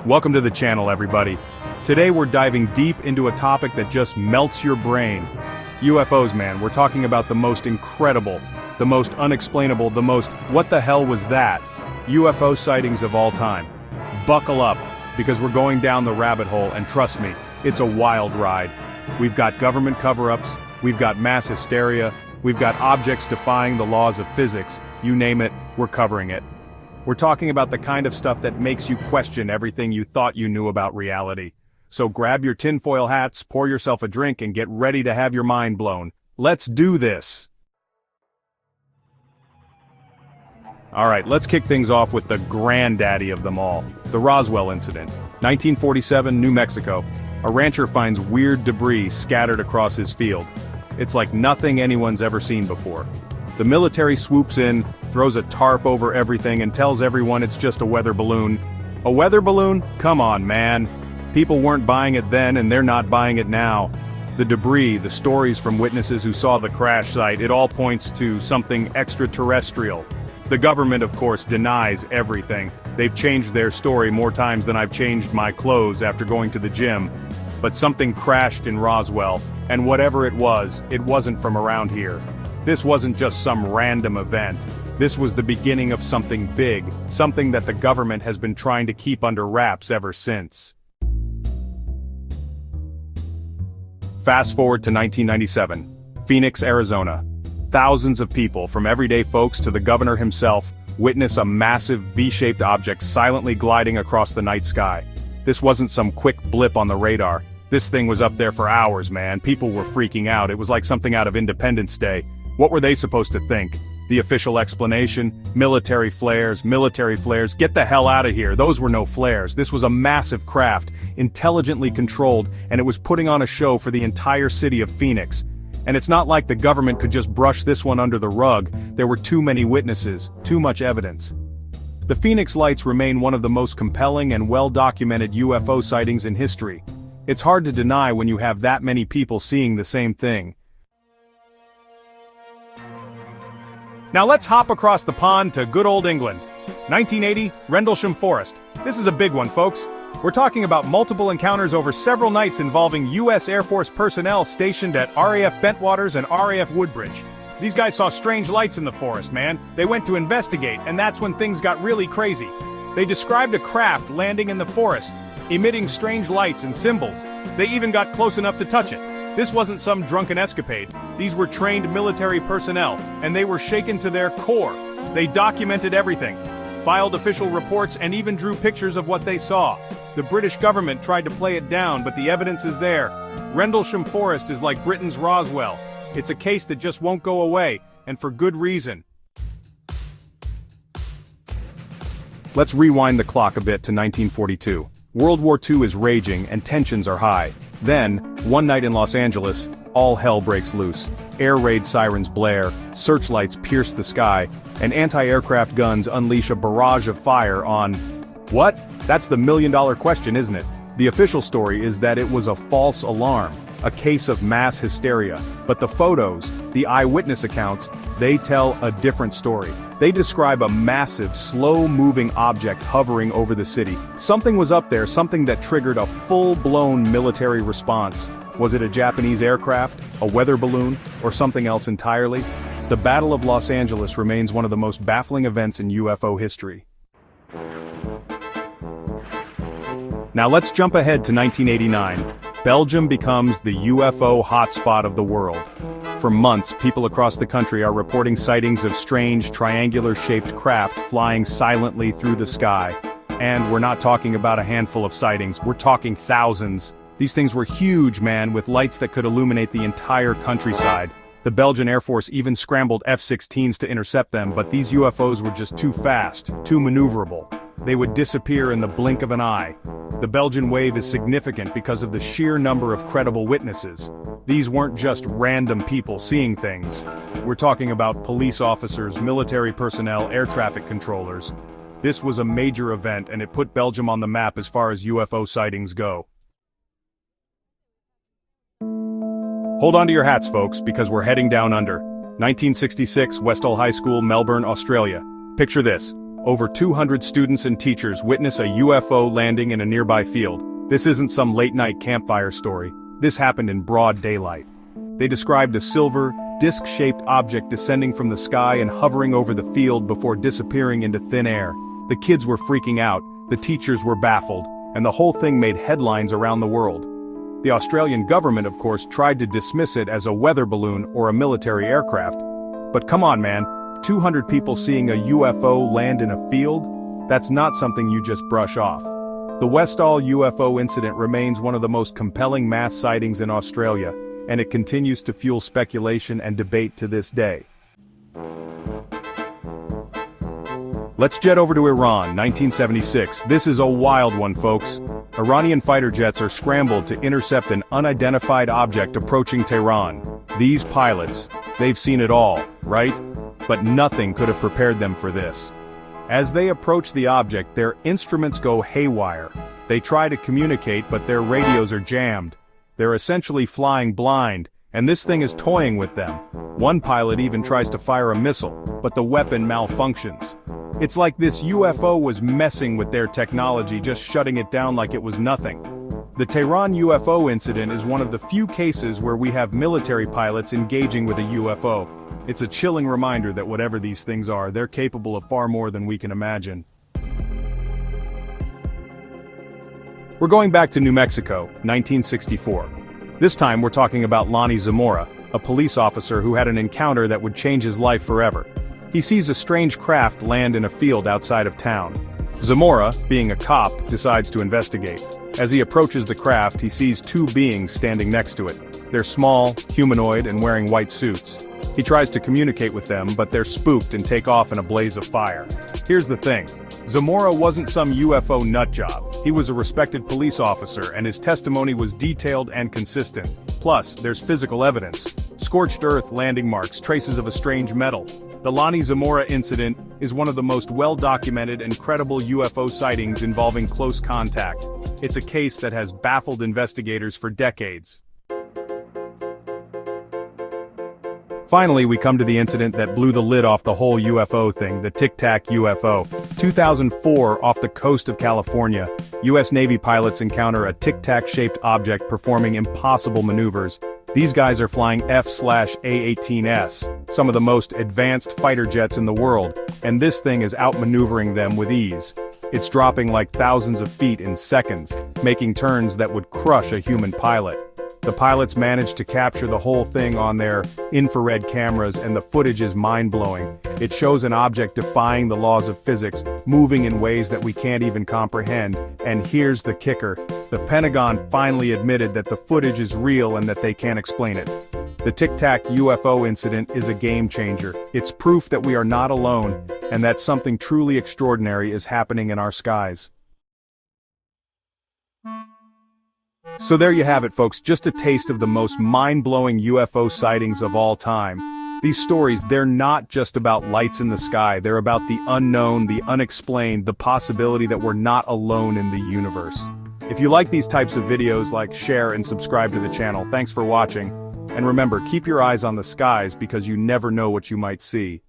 Welcome to the channel, everybody. Today we're diving deep into a topic that just melts your brain. UFOs, man. We're talking about the most incredible, the most unexplainable, the most what the hell was that? UFO sightings of all time. Buckle up, because we're going down the rabbit hole, and trust me, it's a wild ride. We've got government cover-ups, we've got mass hysteria, we've got objects defying the laws of physics. You name it, we're covering it. We're talking about the kind of stuff that makes you question everything you thought you knew about reality. So grab your tinfoil hats, pour yourself a drink, and get ready to have your mind blown. Let's do this! Alright, let's kick things off with the granddaddy of them all, the Roswell incident. 1947, New Mexico. A rancher finds weird debris scattered across his field. It's like nothing anyone's ever seen before. The military swoops in, throws a tarp over everything, and tells everyone it's just a weather balloon. A weather balloon? Come on, man. People weren't buying it then, and they're not buying it now. The debris, the stories from witnesses who saw the crash site, it all points to something extraterrestrial. The government, of course, denies everything. They've changed their story more times than I've changed my clothes after going to the gym. But something crashed in Roswell, and whatever it wasn't from around here. This wasn't just some random event. This was the beginning of something big, something that the government has been trying to keep under wraps ever since. Fast forward to 1997, Phoenix, Arizona. Thousands of people, from everyday folks to the governor himself, witness a massive V-shaped object silently gliding across the night sky. This wasn't some quick blip on the radar. This thing was up there for hours, man. People were freaking out. It was like something out of Independence Day. What were they supposed to think? The official explanation? Military flares, get the hell out of here. Those were no flares. This was a massive craft, intelligently controlled, and it was putting on a show for the entire city of Phoenix. And it's not like the government could just brush this one under the rug. There were too many witnesses, too much evidence. The Phoenix Lights remain one of the most compelling and well-documented UFO sightings in history. It's hard to deny when you have that many people seeing the same thing. Now let's hop across the pond to good old England. 1980, Rendlesham Forest. This is a big one, folks. We're talking about multiple encounters over several nights involving U.S. Air Force personnel stationed at RAF Bentwaters and RAF Woodbridge. These guys saw strange lights in the forest, man. They went to investigate, and that's when things got really crazy. They described a craft landing in the forest, emitting strange lights and symbols. They even got close enough to touch it. This wasn't some drunken escapade. These were trained military personnel, and they were shaken to their core. They documented everything, filed official reports, and even drew pictures of what they saw. The British government tried to play it down, but the evidence is there. Rendlesham Forest is like Britain's Roswell. It's a case that just won't go away, and for good reason. Let's rewind the clock a bit to 1942. World War II is raging, and tensions are high. Then, one night in Los Angeles, all hell breaks loose. Air raid sirens blare, searchlights pierce the sky, and anti-aircraft guns unleash a barrage of fire on... What? That's the million-dollar question, isn't it? The official story is that it was a false alarm, a case of mass hysteria. But the photos, the eyewitness accounts, they tell a different story. They describe a massive, slow-moving object hovering over the city. Something was up there, something that triggered a full-blown military response. Was it a Japanese aircraft, a weather balloon, or something else entirely? The Battle of Los Angeles remains one of the most baffling events in UFO history. Now let's jump ahead to 1989. Belgium becomes the UFO hotspot of the world. For months, people across the country are reporting sightings of strange, triangular-shaped craft flying silently through the sky. And we're not talking about a handful of sightings, we're talking thousands. These things were huge, man, with lights that could illuminate the entire countryside. The Belgian Air Force even scrambled F-16s to intercept them, but these UFOs were just too fast, too maneuverable. They would disappear in the blink of an eye. The Belgian wave is significant because of the sheer number of credible witnesses. These weren't just random people seeing things. We're talking about police officers, military personnel, air traffic controllers. This was a major event, and it put Belgium on the map as far as UFO sightings go. Hold on to your hats, folks, because we're heading down under. 1966, Westall High School, Melbourne, Australia. Picture this. Over 200 students and teachers witness a UFO landing in a nearby field. This isn't some late-night campfire story. This happened in broad daylight. They described a silver, disc-shaped object descending from the sky and hovering over the field before disappearing into thin air. The kids were freaking out, the teachers were baffled, and the whole thing made headlines around the world. The Australian government, of course, tried to dismiss it as a weather balloon or a military aircraft. But come on, man, 200 people seeing a UFO land in a field? That's not something you just brush off. The Westall UFO incident remains one of the most compelling mass sightings in Australia, and it continues to fuel speculation and debate to this day. Let's jet over to Iran, 1976. This is a wild one, folks. Iranian fighter jets are scrambled to intercept an unidentified object approaching Tehran. These pilots, they've seen it all, right? But nothing could have prepared them for this. As they approach the object, their instruments go haywire. They try to communicate, but their radios are jammed. They're essentially flying blind, and this thing is toying with them. One pilot even tries to fire a missile, but the weapon malfunctions. It's like this UFO was messing with their technology, just shutting it down like it was nothing. The Tehran UFO incident is one of the few cases where we have military pilots engaging with a UFO. It's a chilling reminder that whatever these things are, they're capable of far more than we can imagine. We're going back to New Mexico, 1964. This time we're talking about Lonnie Zamora, a police officer who had an encounter that would change his life forever. He sees a strange craft land in a field outside of town. Zamora, being a cop, decides to investigate. As he approaches the craft, he sees two beings standing next to it. They're small, humanoid, and wearing white suits. He tries to communicate with them, but they're spooked and take off in a blaze of fire. Here's the thing. Zamora wasn't some UFO nutjob. He was a respected police officer, and his testimony was detailed and consistent. Plus, there's physical evidence. Scorched earth landing marks, traces of a strange metal. The Lonnie Zamora incident is one of the most well-documented and credible UFO sightings involving close contact. It's a case that has baffled investigators for decades. Finally, we come to the incident that blew the lid off the whole UFO thing, the Tic Tac UFO. 2004, off the coast of California, U.S. Navy pilots encounter a Tic Tac-shaped object performing impossible maneuvers. These guys are flying F/A-18S, some of the most advanced fighter jets in the world, and this thing is outmaneuvering them with ease. It's dropping like thousands of feet in seconds, making turns that would crush a human pilot. The pilots managed to capture the whole thing on their infrared cameras, and the footage is mind-blowing. It shows an object defying the laws of physics, moving in ways that we can't even comprehend. And here's the kicker. The Pentagon finally admitted that the footage is real and that they can't explain it. The Tic Tac UFO incident is a game-changer. It's proof that we are not alone, and that something truly extraordinary is happening in our skies. So there you have it, folks, just a taste of the most mind-blowing UFO sightings of all time. These stories, they're not just about lights in the sky, they're about the unknown, the unexplained, the possibility that we're not alone in the universe. If you like these types of videos, like, share, and subscribe to the channel. Thanks for watching. And remember, keep your eyes on the skies because you never know what you might see.